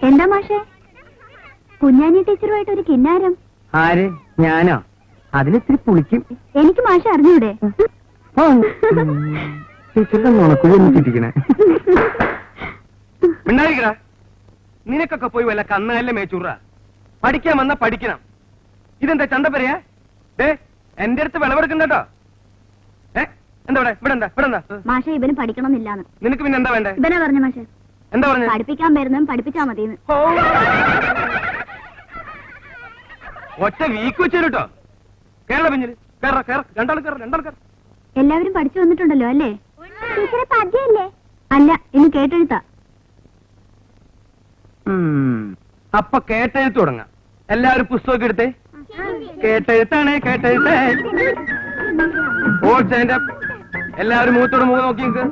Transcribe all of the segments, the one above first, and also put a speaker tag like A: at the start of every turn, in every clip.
A: എന്താ മാഷേ, കുഞ്ഞാനി ടീച്ചറുമായിട്ട് ഒരു കിന്നാരം?
B: ആര്? ഞാനോ? അതിലിത്തിരി പുളിക്കും.
A: എനിക്ക് മാഷെ അറിഞ്ഞൂടെ?
B: ടീച്ചറുടെ നുണക്കുഴി ഒന്നിച്ചിരിക്കണേ. മിണ്ടായിരിക്കടാ. നിനക്കൊക്കെ പോയി വല്ല കന്നാലല്ലേ മേച്ചൂറ. പഠിക്കാൻ വന്നാ പഠിക്കണം. ഇതെന്താ ചന്തപ്പരയാ? എന്റെ അടുത്ത് വിളവെടുക്കണ്ടോ? എന്താ ഇവിടെ എന്താ?
A: മാഷെ ഇവന് പഠിക്കണമെന്നില്ലാന്ന്.
B: നിനക്ക് പിന്നെ എന്താ വേണ്ടേ?
A: ഇവനാ പറഞ്ഞ മാഷെ.
B: എന്താ പറഞ്ഞു?
A: പഠിപ്പിക്കാൻ വരുന്നതും പഠിപ്പിച്ചാ മതിയെന്ന്.
B: ഒറ്റ വീക്ക് വെച്ചു കേട്ടോ. കേരള പിഞ്ഞില് രണ്ടാൾ കയറ.
A: എല്ലാവരും പഠിച്ചു വന്നിട്ടുണ്ടല്ലോ അല്ലേ? ടീച്ചറെ പദ്യല്ലേ? അല്ല, ഇനി കേട്ടെഴുത്താ.
B: അപ്പൊ കേട്ടെഴുത്ത് തുടങ്ങാം. എല്ലാവരും പുസ്തകമൊക്കെ എടുത്തേ. കേട്ടെഴുത്താണ് കേട്ടെഴുത്തേ. എല്ലാവരും മുഖത്തോട് മുഖം നോക്കി നിൽക്ക്.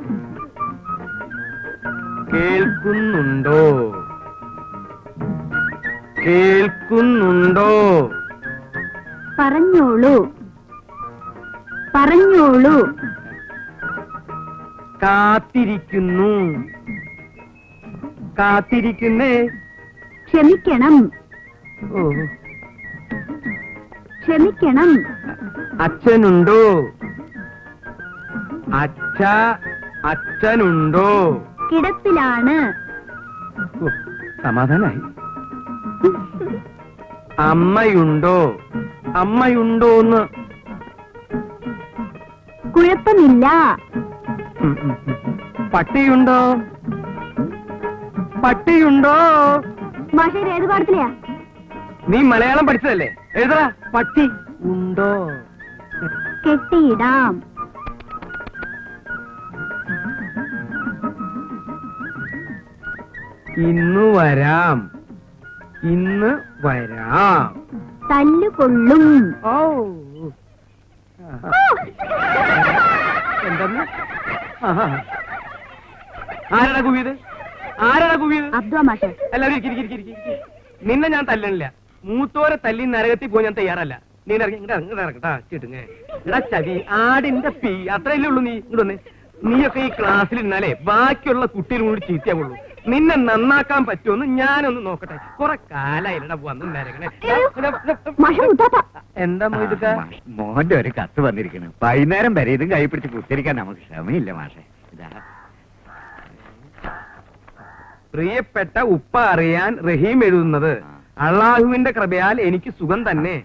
B: കേൾക്കുന്നുണ്ടോ? കേൾക്കുന്നുണ്ടോ?
A: പറഞ്ഞോളൂ പറഞ്ഞോളൂ.
B: കാത്തിരിക്കുന്നു. കാത്തിരിക്കുന്നേ.
A: ക്ഷമിക്കണം. ക്ഷമിക്കണം.
B: അച്ഛനുണ്ടോ? അച്ഛനുണ്ടോ?
A: കിടപ്പിലാണ്.
B: സമാധാനായി. അമ്മയുണ്ടോ? അമ്മയുണ്ടോന്ന്.
A: കുഴപ്പമില്ല.
B: പട്ടിയുണ്ടോ? പട്ടിയുണ്ടോ?
A: മാഷേ ഏത് പാടത്തിലെയാ?
B: നീ മലയാളം പഠിച്ചതല്ലേ? എഴുതടാ. പട്ടി ഉണ്ടോ?
A: കെട്ടിയിടാം.
B: ഇന്ന് വരാം. ഇന്ന് വരാം.
A: തല്ലുകൊള്ളും.
B: ഓ എന്തെന്ന്? ആരാടാ കുവിയത്? ആരാടാ കുവിയത്?
A: അബ്ദുവ മാഷേ.
B: എല്ലാവരും നിന്നെ ഞാൻ തല്ലണില്ല. മൂത്തോരെ തല്ലി നരകത്തിൽ പോയി ഞാൻ തയ്യാറല്ല. നീ ഇറങ്ങട്ടാ ചിട്ടുങ്ങ. എടാ ചവി ആടിന്റെ പീ അത്രയല്ലേ ഉള്ളൂ. നീ ഇങ്ങോട്ട് നീയൊക്കെ ഈ ക്ലാസ്സിൽ ഇരുന്നാലേ ബാക്കിയുള്ള കുട്ടികളും കൂടി ചീത്തയാവുള്ളൂ. നിന്നെ നന്നാക്കാൻ പറ്റുമെന്ന് ഞാനൊന്ന് നോക്കട്ടെ. കുറെ കാലായില്ലടാ വന്ന് നരകണേ. എന്താ മോയിക്ക?
C: മോന്റെ ഒരു കത്ത് വന്നിരിക്കുന്നു. വൈകുന്നേരം വരെ ഇതും കൈ പിടിച്ച് കുത്തിരിക്കാൻ നമുക്ക് ക്ഷമയില്ല മാഷെ.
B: പ്രിയപ്പെട്ട ഉപ്പ അറിയാൻ റഹീം എഴുതുന്നത്, അള്ളാഹുവിന്റെ കൃപയാൽ എനിക്ക് സുഖം തന്നെ.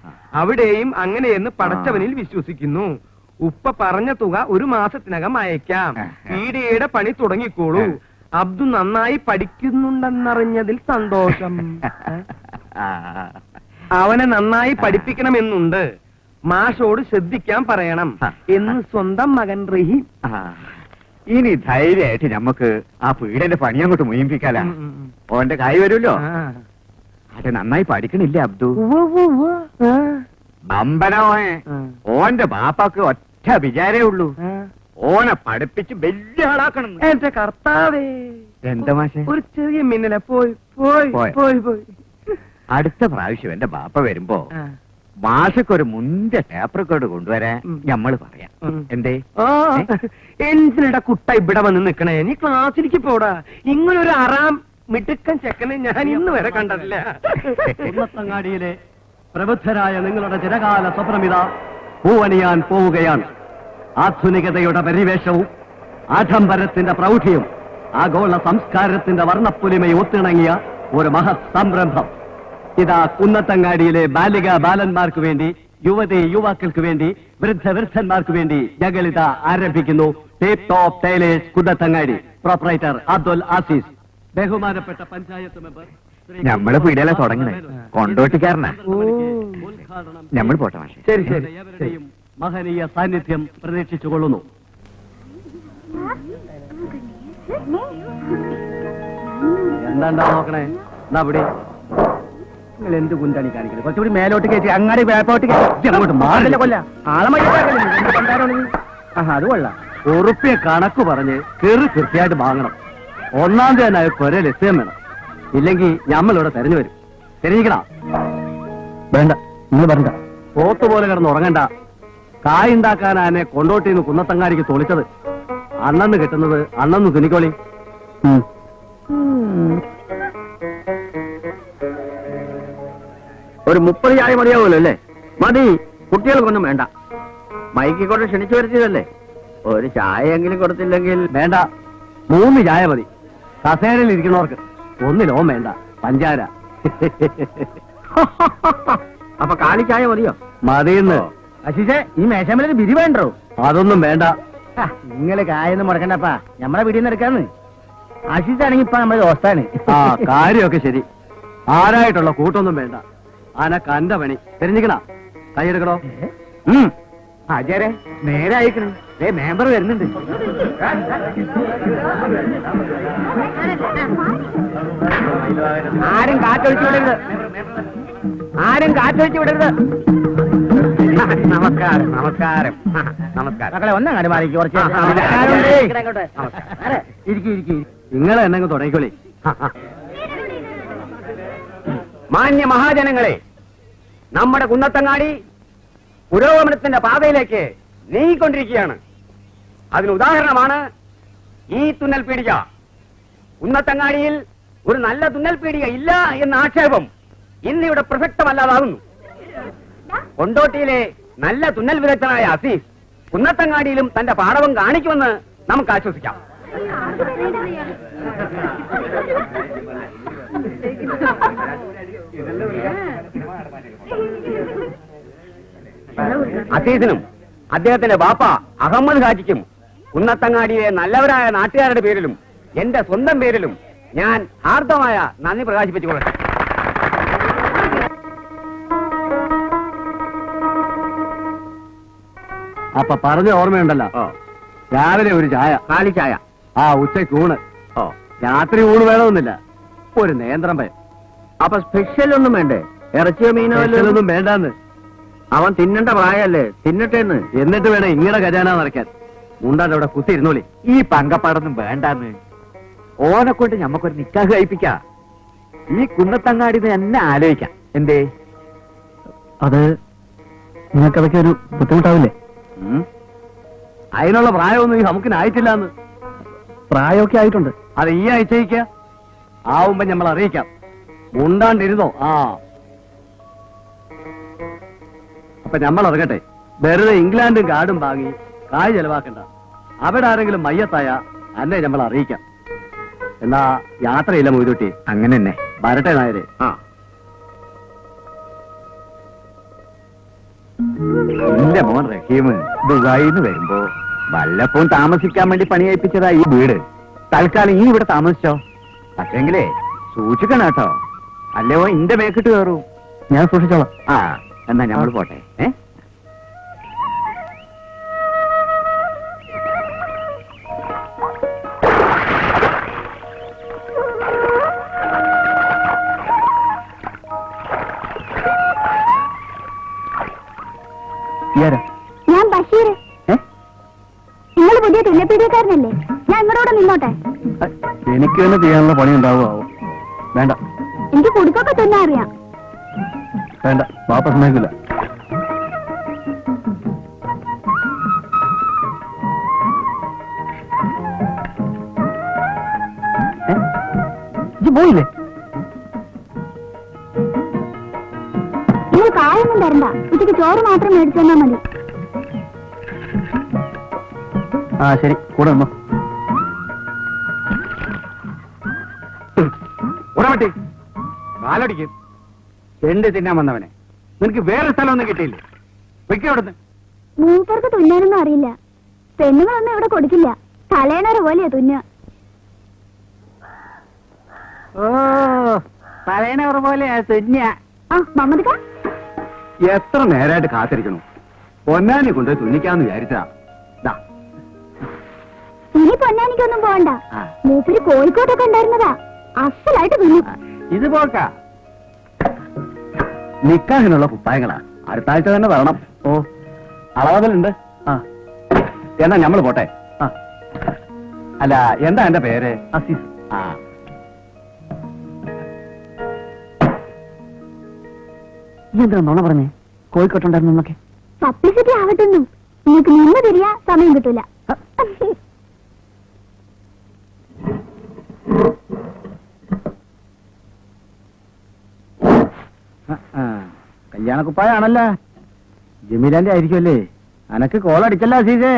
B: അവിടെയും അങ്ങനെയെന്ന് പടച്ചവനിൽ വിശ്വസിക്കുന്നു. ഉപ്പ പറഞ്ഞ തുക 1 മാസത്തിനകം അയക്കാം. ഈടിയുടെ പണി തുടങ്ങിക്കോളൂ. അബ്ദു നന്നായി പഠിക്കുന്നുണ്ടെന്നറിഞ്ഞതിൽ സന്തോഷം. അവനെ നന്നായി പഠിപ്പിക്കണമെന്നുണ്ട്. മാഷോട് ശ്രദ്ധിക്കാൻ പറയണം എന്ന് സ്വന്തം മകൻ റഹീം.
C: ഇനി ധൈര്യമായിട്ട് നമുക്ക് ആ പീഡന്റെ പണി അങ്ങോട്ട് മുയിപ്പിക്കാലാ. ഓന്റെ കായ് വരുമല്ലോ. അത് നന്നായി പഠിക്കണില്ലേ അബ്ദു? ബമ്പനോയെ ഓന്റെ ബാപ്പാക്ക് ഒറ്റ വിചാരേ ഉള്ളൂ, ഓനെ പഠിപ്പിച്ച് വലിയ ആളാക്കണം.
B: എന്റെ കർത്താവേ.
C: എന്താ മാഷെ?
B: ഒരു ചെറിയ മിന്നല പോയി പോയി പോയി പോയി.
C: അടുത്ത പ്രാവശ്യം എന്റെ ബാപ്പ വരുമ്പോ മാഷക്കൊരു മുന്തിയ ടേപ്പ് റെക്കോർഡ് കൊണ്ടുവരാൻ ഞമ്മള് പറയാം. എന്തേ?
B: എന്തിനടാ കുട്ട ഇവിടെ വന്ന് നിക്കണേ? നീ ക്ലാസ്സിലേക്ക് പോടാ. ഇങ്ങനൊരു അറാം മിടുക്കൻ ചെക്കനെ ഞാൻ ഇന്ന് വരെ കണ്ടിട്ടില്ല.
D: കുന്നത്തങ്ങാടിയിലെ പ്രബുദ്ധരായ നിങ്ങളുടെ ചിരകാല സ്വപ്നമിത പൂവണിയാൻ പോവുകയാണ്. ആധുനികതയുടെ പരിവേഷവും ആഡംബരത്തിന്റെ പ്രൗഢിയും ആഗോള സംസ്കാരത്തിന്റെ വർണ്ണപ്പൊലിമയും ഒത്തിണങ്ങിയ ഒരു മഹത് സംരംഭം ഇതാ കുന്നത്തങ്ങാടിയിലെ ബാലിക ബാലന്മാർക്ക് വേണ്ടി, യുവതി യുവാക്കൾക്ക് വേണ്ടി, വൃദ്ധന്മാർക്ക് വേണ്ടി ഞങ്ങളിത ആരംഭിക്കുന്നു. Tip top tailors Kunnathangadi. Proprietor Abdul Azeez. ബഹുമാനപ്പെട്ട പഞ്ചായത്ത് മെമ്പർ
C: ഞമ്മള് പീഡല തുടങ്ങണേ കൊണ്ടോട്ടിക്കാരനാ. ഞമ്മൾ പോട്ടെ മാഷെ.
B: ശരി ശരി.
D: എവരുടെയും മഹനീയ സാന്നിധ്യം പ്രതീക്ഷിച്ചുകൊള്ളുന്നു. എന്താണ്ടാ നോക്കണേ? എന്നാ അവിടെ നിങ്ങൾ എന്ത് കുന്തണി കാണിക്കുന്നത്? കുറച്ചുകൂടി മേലോട്ട് കയറ്റി അങ്ങാടി വേപ്പോട്ട് അങ്ങോട്ട് മാറില്ല. കൊല്ല ആളെ അത് കൊള്ളാം. ഉറുപ്പിയ കണക്ക് പറഞ്ഞ് കൃത്യമായിട്ട് വാങ്ങണം. 1-ാം തീയതി കൊരേ ലക്ഷ്യം വേണം. ഇല്ലെങ്കിൽ ഞമ്മളിവിടെ തെരഞ്ഞു വരും. തെരഞ്ഞിക്കണ വേണ്ട, നിങ്ങൾ വരണ്ട. പോത്തുപോലെ കിടന്ന് ഉറങ്ങണ്ട. കായുണ്ടാക്കാനെ കൊണ്ടോട്ടിന്ന് കുന്നത്തങ്ങാടിക്ക് തോളിച്ചത്. അണ്ണന്ന് കിട്ടുന്നത് അണ്ണന്ന് തുനിക്കോളി. ഒരു 30 ചായ മതിയാവുമല്ലോ അല്ലേ? മതി, കുട്ടികൾക്കൊന്നും വേണ്ട. മൈക്കിക്കൊണ്ട് ക്ഷണിച്ചു വരുത്തിയതല്ലേ, ഒരു ചായ എങ്കിലും കൊടുത്തില്ലെങ്കിൽ വേണ്ട. 3 ചായ മതി. കസേരയിൽ ഇരിക്കുന്നവർക്ക് 1 ലോം വേണ്ട, പഞ്ചാര. അപ്പൊ കാലി ചായ മതിയോ? മതിയെന്ന്. അശിഷേ, ഈ മേശമേലൊരു ബിരി വേണ്ടോ? അതൊന്നും വേണ്ട. നിങ്ങള് കായൊന്നും മുടക്കണ്ടപ്പാ, നമ്മളെ വീട്ടിൽ നിന്ന് എടുക്കാന്ന്. അശിഷാണെങ്കി ഇപ്പൊ നമ്മുടെ ദോസ്താണ്. ആ, കാര്യമൊക്കെ ശരി. ആരായിട്ടുള്ള കൂട്ടൊന്നും വേണ്ട. അനക്ക് അന്റെ പണി தெரிஞ்சுക്കണ. കൈയെടുക്കണോ?
C: ആചാരെ നേരെ അയക്കണം. മെമ്പർ വരുന്നുണ്ട്.
D: ആരും കാറ്റൊഴിച്ചു വിടരുത്, ആരും കാറ്റൊഴിച്ചു വിടരുത്.
C: നമസ്കാരം നമസ്കാരം നമസ്കാരം.
D: മക്കളെ ഒന്നങ്ങാട് മാറി കുറച്ച്. നിങ്ങൾ എന്നെ തുടങ്ങിക്കോളി.
C: മാന്യ മഹാജനങ്ങളെ, നമ്മുടെ കുന്നത്തങ്ങാടി പുരോഗമനത്തിന്റെ പാതയിലേക്ക് നീങ്ങിക്കൊണ്ടിരിക്കുകയാണ്. അതിന് ഉദാഹരണമാണ് ഈ തുന്നൽ പീടിക. കുന്നത്തങ്ങാടിയിൽ ഒരു നല്ല തുന്നൽ പീടിക ഇല്ല എന്ന ആക്ഷേപം ഇന്നിവിടെ പ്രസക്തമല്ലാതാകുന്നു. കൊണ്ടോട്ടിയിലെ നല്ല തുന്നൽ വിദഗ്ധനായ അസീസ് കുന്നത്തങ്ങാടിയിലും തന്റെ പാടവം കാണിക്കുമെന്ന് നമുക്ക് ആശ്വസിക്കാം. അസീസിനും അദ്ദേഹത്തിന്റെ ബാപ്പ അഹമ്മദ് ഹാജിക്കും കുന്നത്തങ്ങാടിയിലെ നല്ലവരായ നാട്ടുകാരുടെ പേരിലും എന്റെ സ്വന്തം പേരിലും ഞാൻ ഹാർദമായ നന്ദി പ്രകാശിപ്പിച്ചുകൊള്ളട്ടെ.
D: അപ്പൊ പറഞ്ഞ ഓർമ്മയുണ്ടല്ലോ, രാവിലെ ഒരു ചായ,
C: കാലി ചായ.
D: ആ ഉച്ചയ്ക്ക് ഊണ്, രാത്രി ഊണ് വേണമെന്നില്ല, ഒരു നേന്ത്രം പയം.
C: അപ്പൊ സ്പെഷ്യൽ ഒന്നും വേണ്ടേ? ഇറച്ചിയോ മീനോ
D: ഒന്നും വേണ്ടാന്ന്.
C: അവൻ തിന്നണ്ട പ്രായല്ലേ, തിന്നട്ടേന്ന്.
D: എന്നിട്ട് വേണം ഇങ്ങനെ ഖജാന നിറയ്ക്കാൻ. മുണ്ടാണ്ട് അവിടെ കുത്തിയിരുന്നോളി.
C: ഈ പങ്കപ്പാടൊന്നും വേണ്ടാന്ന്. ഓനെ കൊണ്ട് ഞമ്മക്കൊരു നിക്കാഹ് കഴിപ്പിക്കാം. ഈ കുന്നത്തങ്ങാടി തന്നെ ആലോചിക്കാം. എന്തേ?
D: അത് നിങ്ങൾക്കതൊക്കെ ഒരു ബുദ്ധിമുട്ടാവില്ലേ? അതിനുള്ള പ്രായമൊന്നും ഈ നമുക്കിനായിട്ടില്ലാന്ന്. പ്രായമൊക്കെ ആയിട്ടുണ്ട്. അത് ഈ ആഴ്ചയ്ക്ക് ആവുമ്പോ നമ്മൾ അറിയിക്കാം. മുണ്ടാണ്ടിരുന്നോ? ആ, അപ്പൊ നമ്മൾ ഇറങ്ങട്ടെ. വെറുതെ ഇംഗ്ലണ്ടും കാർഡും വാങ്ങി കായ് ചെലവാക്കണ്ട. അവിടെ ആരെങ്കിലും മയ്യത്തായ അന്നെ നമ്മൾ അറിയിക്കാം. എന്നാ യാത്രയില്ല മൊയ്തുട്ടി.
C: അങ്ങനെ തന്നെ.
D: വരട്ടെ നായരെ.
C: ആ, എന്റെ മോൻ റഹീം ദുബായിന്ന് വരുമ്പോ വല്ലപ്പോഴും താമസിക്കാൻ വേണ്ടി പണി കഴിപ്പിച്ചതാ ഈ വീട്. തൽക്കാലം ഈ ഇവിടെ താമസിച്ചോ. പക്ഷെങ്കിലേ സൂക്ഷിക്കണം കേട്ടോ, അല്ലയോ ഇന്റെ മേക്കിട്ട് കയറൂ.
D: ഞാൻ സൂക്ഷിച്ചോളാം.
C: ആ, എന്നാ ഞമ്മൾ പോട്ടെ.
A: ഞാൻ ബഷീർ. നിങ്ങൾ പുതിയ തുന്നപ്പീടിയക്കാരനല്ലേ? ഞാൻ ഇങ്ങോട്ട് നിന്നോട്ടെ.
D: എനിക്ക് തന്നെ ചെയ്യാനുള്ള പണി ഉണ്ടാവുമോ? വേണ്ട,
A: എനിക്ക് കുടുക്കൊക്കെ തുന്നാൻ അറിയാം.
D: വേണ്ട, വാപ്പ സമ്മതിക്കില്ല. പോയില്ലേ?
A: നിങ്ങൾ കായൊന്നും തരണ്ട, ഉച്ചയ്ക്ക് ചോറ് മാത്രം മേടിച്ചു തന്നാ മതി.
D: ആ ശരി, കൂടെ നിന്നോ.
C: ഉടമട്ടി കാലടിക്ക്. ചെണ്ട് തിന്നാൻ വന്നവനെ നിനക്ക് വേറെ സ്ഥലമൊന്നും കിട്ടിയില്ലേ? വെക്കോ അവിടുന്ന്.
A: മൂപ്പർക്ക് തുന്നാനൊന്നും അറിയില്ല. പെണ്ണുങ്ങളൊന്നും ഇവിടെ കൊടുക്കില്ല. തലേണര പോലെയാ തുന്ന.
C: ഓ, പറയണവർ പോലെയാ തുന്ന.
A: ആ മമ്മദിക്ക,
C: എത്ര നേരമായിട്ട് കാത്തിരിക്കണു. പൊന്നാനി കൊണ്ട് തുന്നിക്കാന്ന് വിചാരിച്ചാ.
A: ഇനി പൊന്നാനിക്കൊന്നും പോകണ്ട.
C: ആ.
A: മൂപ്പര് കോഴിക്കോട്ടൊക്കെ ഉണ്ടായിരുന്നതാ. അസലായിട്ട് തുന്നു.
C: ഇത് പോക്കാ.
D: നിക്കാഹിനുള്ള കുപ്പായങ്ങളാ. അടുത്ത ആഴ്ച തന്നെ വരണം. ഓ, അളവതലുണ്ട്. ആ, എന്നാ ഞമ്മള് പോട്ടെ. ആ, അല്ല, എന്താ എന്റെ പേര്? അസീസ്. ആ, എന്താ നോണ പറഞ്ഞേ? കോഴിക്കോട്ടുണ്ടായിരുന്നൊക്കെ.
A: പബ്ലിസിറ്റി ആവട്ടെന്നും നിങ്ങൾക്ക് നിന്ന് തിരിയാ സമയം കിട്ടൂല.
D: കല്യാണക്കുപ്പായാണല്ല ജമീലാന്റെ ആയിരിക്കുമല്ലേ അനക്ക് കോളടിച്ചല്ല അസീസേ